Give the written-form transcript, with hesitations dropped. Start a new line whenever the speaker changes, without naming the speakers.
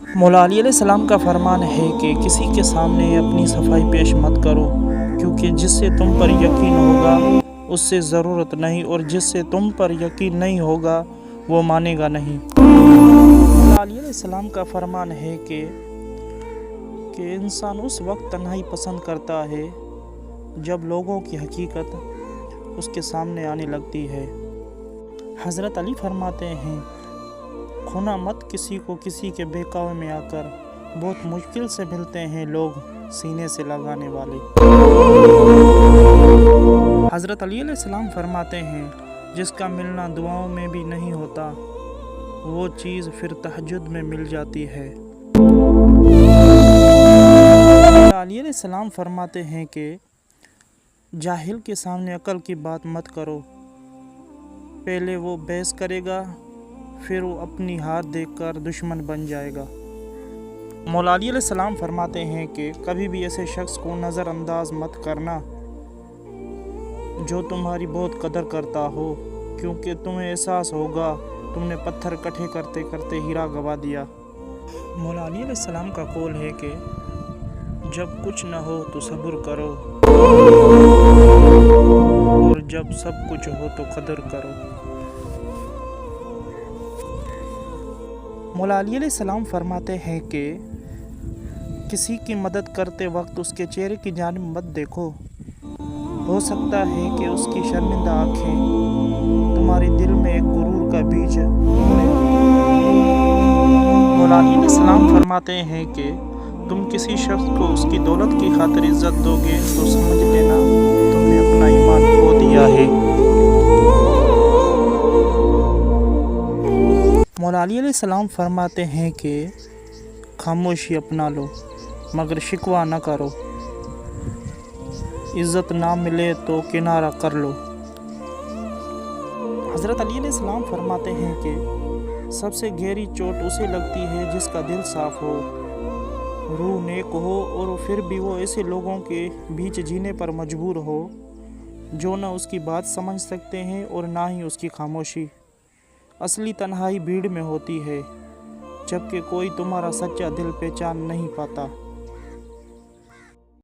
مولا علی علیہ السلام کا فرمان ہے کہ کسی کے سامنے اپنی صفائی پیش مت کرو، کیونکہ جس سے تم پر یقین ہوگا اس سے ضرورت نہیں، اور جس سے تم پر یقین نہیں ہوگا وہ مانے گا نہیں۔ مولا علی علیہ السلام کا فرمان ہے کہ انسان اس وقت تنہائی پسند کرتا ہے جب لوگوں کی حقیقت اس کے سامنے آنے لگتی ہے۔ حضرت علی فرماتے ہیں، کھونا مت کسی کو کسی کے بہکاوے میں آ کر، بہت مشکل سے ملتے ہیں لوگ سینے سے لگانے والے۔ حضرت علی علیہ السلام فرماتے ہیں، جس کا ملنا دعاؤں میں بھی نہیں ہوتا وہ چیز پھر تہجد میں مل جاتی ہے۔ علی علیہ السلام فرماتے ہیں کہ جاہل کے سامنے عقل کی بات مت کرو، پہلے وہ بحث کرے گا پھر وہ اپنی ہار دیکھ کر دشمن بن جائے گا۔ مولا علی علیہ السلام فرماتے ہیں کہ کبھی بھی ایسے شخص کو نظر انداز مت کرنا جو تمہاری بہت قدر کرتا ہو، کیونکہ تمہیں احساس ہوگا تم نے پتھر اکٹھے کرتے کرتے ہیرا گنوا دیا۔ مولا علی علیہ السلام کا قول ہے کہ جب کچھ نہ ہو تو صبر کرو، اور جب سب کچھ ہو تو قدر کرو۔ مولا علی علیہ السلام فرماتے ہیں کہ کسی کی مدد کرتے وقت اس کے چہرے کی جانب مت دیکھو، ہو سکتا ہے کہ اس کی شرمندہ آنکھیں تمہارے دل میں ایک غرور کا بیج بوئیں۔ مولا علی علیہ السلام فرماتے ہیں کہ تم کسی شخص کو اس کی دولت کی خاطر عزت دو گے تو سمجھ لینا تم نے اپنا ایمان کھو دیا ہے۔ مولا علی علیہ السلام فرماتے ہیں کہ خاموشی اپنا لو مگر شکوہ نہ کرو، عزت نہ ملے تو کنارہ کر لو۔ حضرت علی علیہ السلام فرماتے ہیں کہ سب سے گہری چوٹ اسے لگتی ہے جس کا دل صاف ہو، روح نیک ہو، اور پھر بھی وہ ایسے لوگوں کے بیچ جینے پر مجبور ہو جو نہ اس کی بات سمجھ سکتے ہیں اور نہ ہی اس کی خاموشی۔ اصلی تنہائی بھیڑ میں ہوتی ہے، جبکہ کوئی تمہارا سچا دل پہچان نہیں پاتا۔